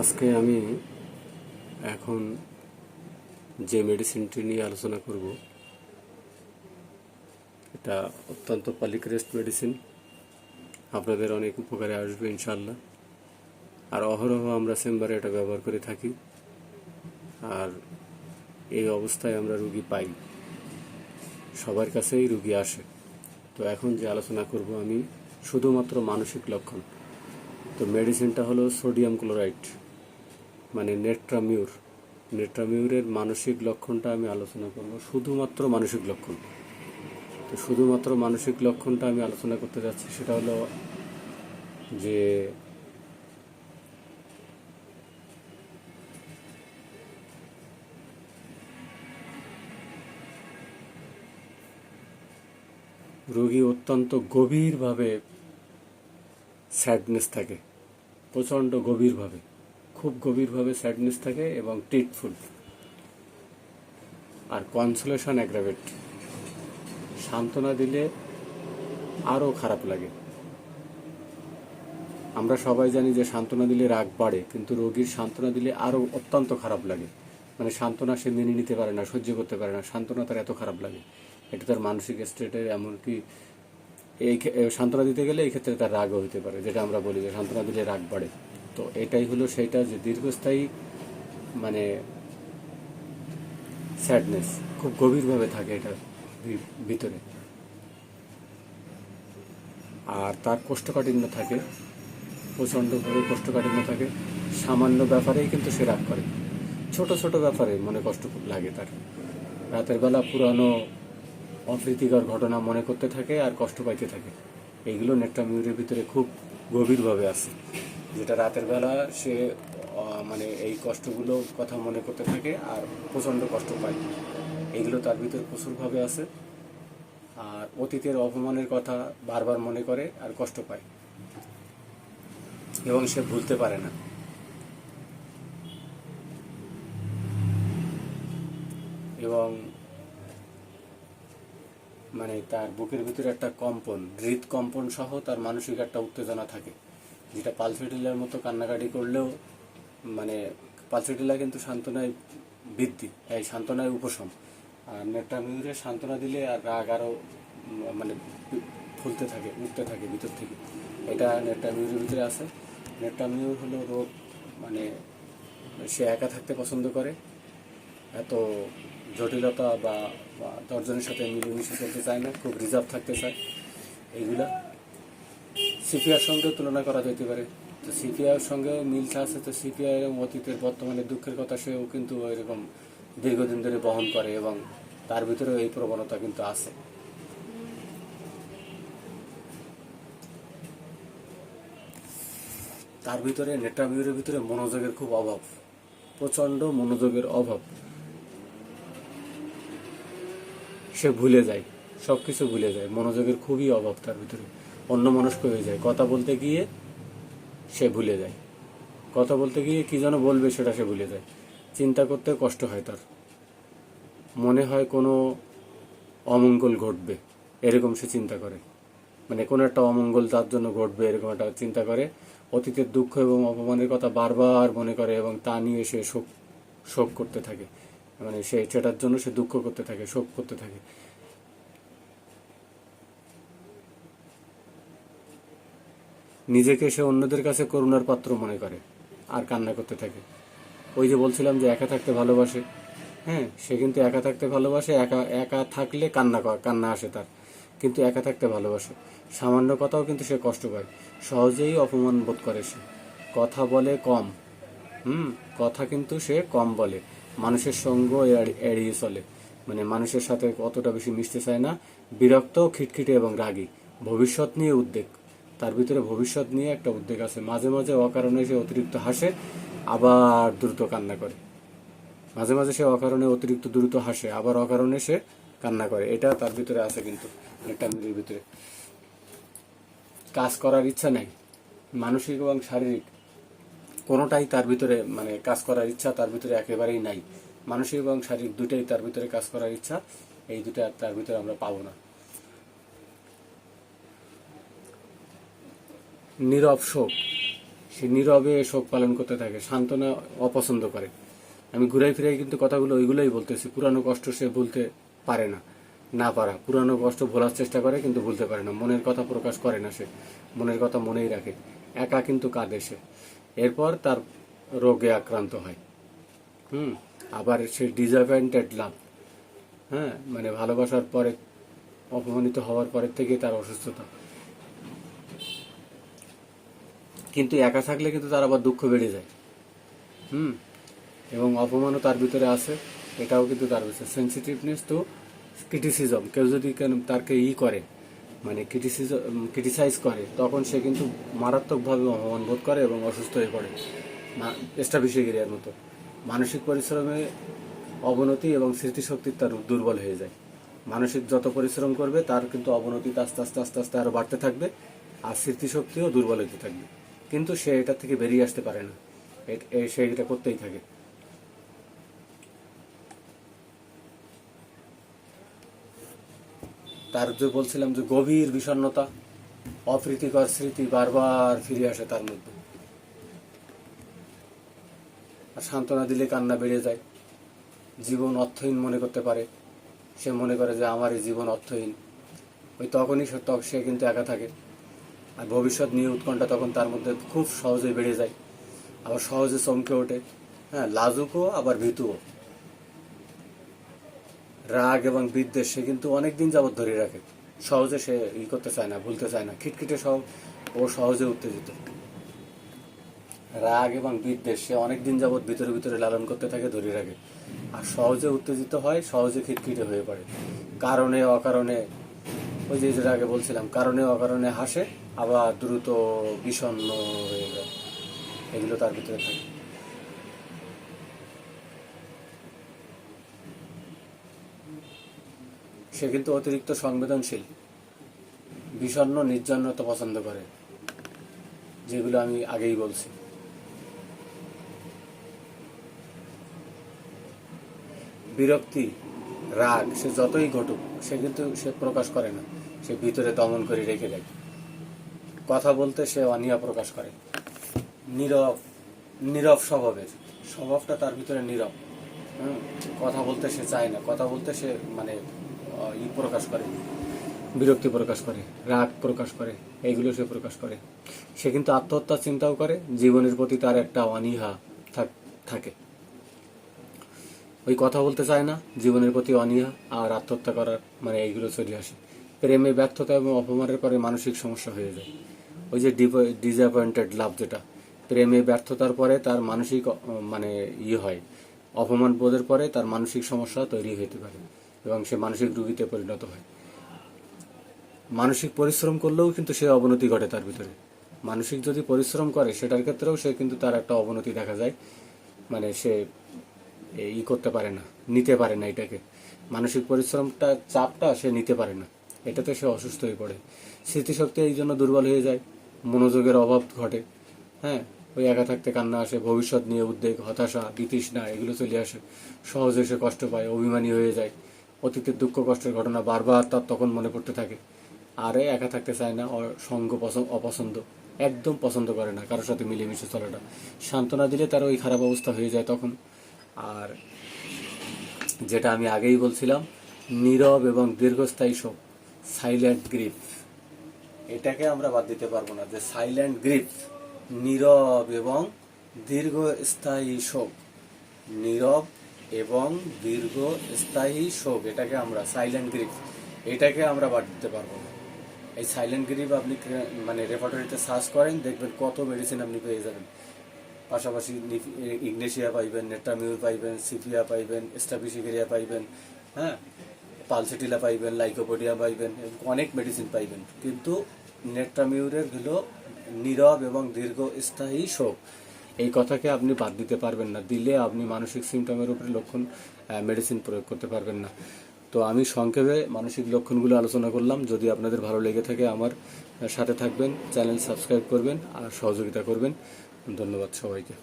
আজকে আমি এখন যে মেডিসিনটি নিয়ে আলোচনা করব এটা অত্যন্ত পালিক্রেস্ট মেডিসিন। আপনাদের অনেক উপকারে আসবে ইনশাল্লাহ। আর অহরহ আমরা চেম্বারে এটা ব্যবহার করে থাকি, আর এই অবস্থায় আমরা রুগী পাই, সবার কাছেই রুগী আসে। তো এখন যে আলোচনা করব আমি শুধুমাত্র মানসিক লক্ষণ। তো মেডিসিনটা হলো সোডিয়াম ক্লোরাইড, মানে নেট্রামিউরের মানসিক লক্ষণটা আমি আলোচনা করব, শুধুমাত্র মানসিক লক্ষণ। তো শুধুমাত্র মানসিক লক্ষণটা আমি আলোচনা করতে যাচ্ছি, সেটা হলো যে রোগী অত্যন্ত গভীরভাবে স্যাডনেস থাকে, প্রচণ্ড গভীরভাবে, খুব গভীরভাবে স্যাডনেস থাকে এবং টিটফুল। আর কনসোলেশন অ্যাগ্রাভেট, সান্ত্বনা দিলে আরও খারাপ লাগে। আমরা সবাই জানি যে সান্ত্বনা দিলে রাগ বাড়ে, কিন্তু রোগীর সান্ত্বনা দিলে আরও অত্যন্ত খারাপ লাগে। মানে সান্ত্বনা সে মেনে নিতে পারে না, সহ্য করতে পারে না, সান্ত্বনা তার এত খারাপ লাগে। এটা তার মানসিক স্টেটের, এমনকি এই সান্ত্বনা দিতে গেলে এই ক্ষেত্রে তার রাগও হতে পারে, যেটা আমরা বলি যে সান্ত্বনা দিলে রাগ বাড়ে। তো এটাই হলো সেইটা, যে দীর্ঘস্থায়ী মানে স্যাডনেস খুব গভীরভাবে থাকে এটার ভিতরে। আর তার কোষ্ঠকাঠিন্য থাকে, প্রচণ্ডভাবে কোষ্ঠকাঠিন্য থাকে। সামান্য ব্যাপারেই কিন্তু সে রাগ করে, ছোট ছোট ব্যাপারে মনে কষ্ট লাগে তার। রাতের বেলা পুরানো অপ্রীতিকর ঘটনা মনে করতে থাকে আর কষ্ট পাইতে থাকে। এইগুলো নেট্রামিউরের ভিতরে খুব গভীরভাবে আছে, যেটা রাতের বেলা সে মানে এই কষ্টগুলো কথা মনে করতে থাকে আর প্রচণ্ড কষ্ট পায়। এইগুলো তার ভিতরে প্রচুরভাবে আছে। আর অতীতের অপমানের কথা বারবার মনে করে আর কষ্ট পায়, এবং সে ভুলতে পারে না। এবং মানে তার বুকের ভিতরে একটা কম্পন, হৃদকম্পন সহ তার মানসিক একটা উত্তেজনা থাকে, যেটা পালসেটিলার মতো কান্নাকাটি করলেও মানে পালসেটিলা কিন্তু সান্ত্বনায় বৃদ্ধি, এই সান্ত্বনায় উপশম। আর নেট্রামিউরে সান্ত্বনা দিলে আর রাগ আরও মানে ফুলতে থাকে, উঠতে থাকে ভিতর থেকে। এটা নেট্রামিউরের ভিতরে আছে। নেট্রামিউর হলো রোগ, মানে সে একা থাকতে পছন্দ করে, এত জটিলতা বা দশজনের সাথে মিলেমিশে চলতে চায় না, খুব রিজার্ভ থাকতে চায়। এইগুলা সিপিআর সঙ্গে তুলনা করা যেতে পারে। তো সিপিআর সঙ্গে মিলটা আছে। তো সিপিআই এবং অতীতের বর্তমানে দুঃখের কথা সেও কিন্তু এরকম দীর্ঘদিন ধরে বহন করে, এবং তার ভিতরেও এই প্রবণতা কিন্তু আছে। তার ভিতরে নেট্রামিউরের ভিতরে মনোযোগের খুব অভাব, প্রচণ্ড মনোযোগের অভাব। সে ভুলে যায়, সব কিছু ভুলে যায়, মনোযোগের খুবই অভাব তার ভিতরে। অন্যমনস্ক হয়ে যায়, কথা বলতে গিয়ে সে ভুলে যায়, কথা বলতে গিয়ে কী যেন বলবে সেটা সে ভুলে যায়। চিন্তা করতে কষ্ট হয় তার, মনে হয় কোনো অমঙ্গল ঘটবে এরকম সে চিন্তা করে, মানে কোনো একটা অমঙ্গল তার জন্য ঘটবে এরকম একটা চিন্তা করে। অতীতের দুঃখ এবং অপমানের কথা বারবার মনে করে, এবং তা নিয়ে সে শোক করতে থাকে, মানে সেটার জন্য সে দুঃখ করতে থাকে, শোক করতে থাকে। নিজেকে সে অন্যদের কাছে করুণার পাত্র মনে করে আর কান্না করতে থাকে। ওই যে বলছিলাম যে একা থাকতে ভালোবাসে, হ্যাঁ, সে কিন্তু একা থাকতে ভালোবাসে। একা একা থাকলে কান্না আসে তার, কিন্তু একা থাকতে ভালোবাসে। সামান্য কথাও কিন্তু সে কষ্ট পায়, সহজেই অপমান বোধ করে সে। কথা বলে কম, কথা কিন্তু সে কম বলে। মানুষের সঙ্গ এড়িয়ে চলে, মানে মানুষের সাথে অতটা বেশি মিশতে চায় না। বিরক্ত, খিটখিটে এবং রাগী। ভবিষ্যৎ নিয়ে উদ্বেগ, তার ভিতরে ভবিষ্যৎ নিয়ে একটা উদ্বেগ আছে। মাঝে মাঝে অকারণে সে অতিরিক্ত হাসে, আবার দ্রুত কান্না করে। মাঝে মাঝে সে অকারণে অতিরিক্ত দ্রুত হাসে, আবার অকারণে সে কান্না করে। এটা তার ভিতরে আছে কিন্তু নেট্রামিউরের ভিতরে। কাজ করার ইচ্ছা নাই, মানসিক এবং শারীরিক কোনোটাই তার ভিতরে, মানে কাজ করার ইচ্ছা তার ভিতরে একেবারেই নাই। মানসিক এবং শারীরিক দুটাই তার ভিতরে কাজ করার ইচ্ছা, এই দুটা তার ভিতরে আমরা পাবো না। নীরব শোক, সে নীরবে শোক পালন করতে থাকে, সান্ত্বনা অপছন্দ করে। আমি ঘুরাই ফিরাই কিন্তু কথাগুলো ওইগুলোই বলতেছি। পুরানো কষ্ট সে ভুলতে পারে না, না পারা পুরানো কষ্ট ভোলার চেষ্টা করে কিন্তু ভুলতে পারে না। মনের কথা প্রকাশ করে না, সে মনের কথা মনেই রাখে, একা কিন্তু কাঁদে সে। এরপর তার রোগে আক্রান্ত হয়। আবার সে ডিসঅ্যাপয়েন্টেড লাভ, হ্যাঁ, মানে ভালোবাসার পরে অপমানিত হওয়ার পরের থেকে তার অসুস্থতা। কিন্তু একা থাকলে কিন্তু তার আবার দুঃখ বেড়ে যায়। এবং অপমানও তার ভিতরে আছে, এটাও কিন্তু তার ভিতরে সেন্সিটিভনেস টু ক্রিটিসিজম। কেউ যদি তাকে করে, মানে ক্রিটিসাইজ করে, তখন সে কিন্তু মারাত্মকভাবে অপমান বোধ করে এবং অসুস্থ হয়ে পড়ে, এস্টাফিসেগিরিয়ার মতো। মানসিক পরিশ্রমে অবনতি এবং স্মৃতিশক্তি তার দুর্বল হয়ে যায়। মানসিক যত পরিশ্রম করবে তার কিন্তু অবনতি আস্তে আস্তে আস্তে আস্তে আরও বাড়তে থাকবে, আর স্মৃতিশক্তিও দুর্বল হতে থাকবে। কিন্তু সে এটা থেকে বেরিয়ে আসতে পারে না, সে এটা করতেই থাকে। তার যে বলছিলাম যে গভীর বিষণ্ণতা, অপ্রীতিকর স্মৃতি বারবার ফিরে আসে তার মধ্যে। আর সান্ত্বনা দিলে কান্না বেড়ে যায়। জীবন অর্থহীন মনে করতে পারে, সে মনে করে যে আমার এই জীবন অর্থহীন। তখনই সে কিন্তু একা থাকে। আর ভবিষ্যৎ নিয়ে উৎকণ্ঠা তখন তার মধ্যে খুব সহজেই বেড়ে যায়, আবার সহজে চমকে ওঠে। হ্যাঁ, লাজুকও আবার ভীতুও। রাগ এবং বিদ্বেষ সে কিন্তু অনেকদিন যাবৎ ধরে রাখে, সহজে সে করতে চায় না, ভুলতে চায় না। খিটখিটে ও সহজে উত্তেজিত। রাগ এবং বিদ্বেষ সে অনেকদিন যাবৎ ভিতরে ভিতরে লালন করতে থাকে, ধরে রাখে, আর সহজে উত্তেজিত হয়, সহজে খিটখিটে হয়ে পড়ে। কারণে অকারণে, ওই যে যেটা আগে বলছিলাম, কারণে অকারণে হাসে, আবার দ্রুত বিষণ্ণ হয়ে যায়। এগুলো তার ভিতরে থাকে। সে কিন্তু অতিরিক্ত সংবেদনশীল, বিষণ্ণ নির্জনতা পছন্দ করে, যেগুলো আমি আগেই বলছি। বিরক্তি, রাগ সে যতই ঘটুক সে প্রকাশ করে না, সে ভিতরে দমন করে রেখে দেয়। কথা বলতে সে অনীহা প্রকাশ করে। নীরব স্বভাবটা তার ভিতরে নীরব। কথা বলতে সে চায় না, কথা বলতে সে মানে প্রকাশ করে, বিরক্তি প্রকাশ করে, রাগ প্রকাশ করে, এইগুলো সে প্রকাশ করে। সে কিন্তু আত্মহত্যার চিন্তাও করে, জীবনের প্রতি তার একটা অনীহা থাকে। কথা বলতে চায় না, জীবনের প্রতি অনীহা আর আত্মহত্যা করার মানে এইগুলো চলে আসে। প্রেমে ব্যর্থতা এবং অপমানের পরে মানসিক সমস্যা হয়ে যায়। ওই যে ডিসঅ্যাপয়েন্টেড লাভ, যেটা প্রেমে ব্যর্থতার পরে তার মানসিক মানে হয়, অপমান বোধের পরে তার মানসিক সমস্যা তৈরি হতে পারে এবং সে মানসিক রোগীতে পরিণত হয়। মানসিক পরিশ্রম করলেও কিন্তু সে অবনতি ঘটে তার ভিতরে। মানসিক যদি পরিশ্রম করে সেটার ক্ষেত্রেও সে কিন্তু তার একটা অবনতি দেখা যায়, মানে সে করতে পারে না, নিতে পারে না এটাকে, মানসিক পরিশ্রমটা চাপটা সে নিতে পারে না, এটাতে সে অসুস্থ হয়ে পড়ে। স্মৃতিশক্তি এই জন্য দুর্বল হয়ে যায়, মনোযোগের অভাব ঘটে। হ্যাঁ, একা থাকতে কান্না আসে, ভবিষ্যৎ নিয়ে উদ্বেগ, হতাশা, বিতৃষ্ণা এগুলো চলে আসে। সহজে সে কষ্ট পায়, অভিমানী হয়ে যায়। অতীতের দুঃখ কষ্টের ঘটনা বারবার তার তখন মনে পড়তে থাকে। আর একা থাকতে চায় না, সঙ্গ অপছন্দ, একদম পছন্দ করে না কারোর সাথে মিলেমিশে চলাটা। সান্ত্বনা দিলে তার ওই খারাপ অবস্থা হয়ে যায় তখন। আর যেটা আমি আগেই বলছিলাম, নীরব এবং দীর্ঘস্থায়ী শোক, সাইলেন্ট গ্রিফ, এটাকে আমরা বাদ দিতে পারবো না। যে সাইলেন্ট গ্রিফ, নীরব এবং দীর্ঘস্থায়ী শোক, নীরব এবং দীর্ঘস্থায়ী শোক, এটাকে আমরা সাইলেন্ট গ্রিফ, এটাকে আমরা বাদ দিতে পারবো না। এই সাইলেন্ট গ্রিফ আপনি মানে রেপার্টরিতে সার্চ করেন, দেখবেন কত মেডিসিন আপনি পেয়ে যাবেন। পাশাপাশি ইগনেশিয়া পাইবেন, নেট্রামিউর পাইবেন, সিপিয়া পাইবেন, স্টাফিসিগেরিয়া পাইবেন, হ্যাঁ, পালসেটিলা পাইবেন, লাইকোপোডিয়া পাইবেন, অনেক মেডিসিন পাইবেন। কিন্তু নেট্রামিউরের হলো নীরব এবং দীর্ঘস্থায়ী শোক, এই কথাকে আপনি বাদ দিতে পারবেন না। দিলে আপনি মানসিক সিমটমের উপরে লক্ষণ মেডিসিন প্রয়োগ করতে পারবেন না। তো আমি সংক্ষেপে মানসিক লক্ষণগুলো আলোচনা করলাম। যদি আপনাদের ভালো লেগে থাকে আমার সাথে থাকবেন, চ্যানেল সাবস্ক্রাইব করবেন আর সহযোগিতা করবেন। ধন্যবাদ সবাইকে।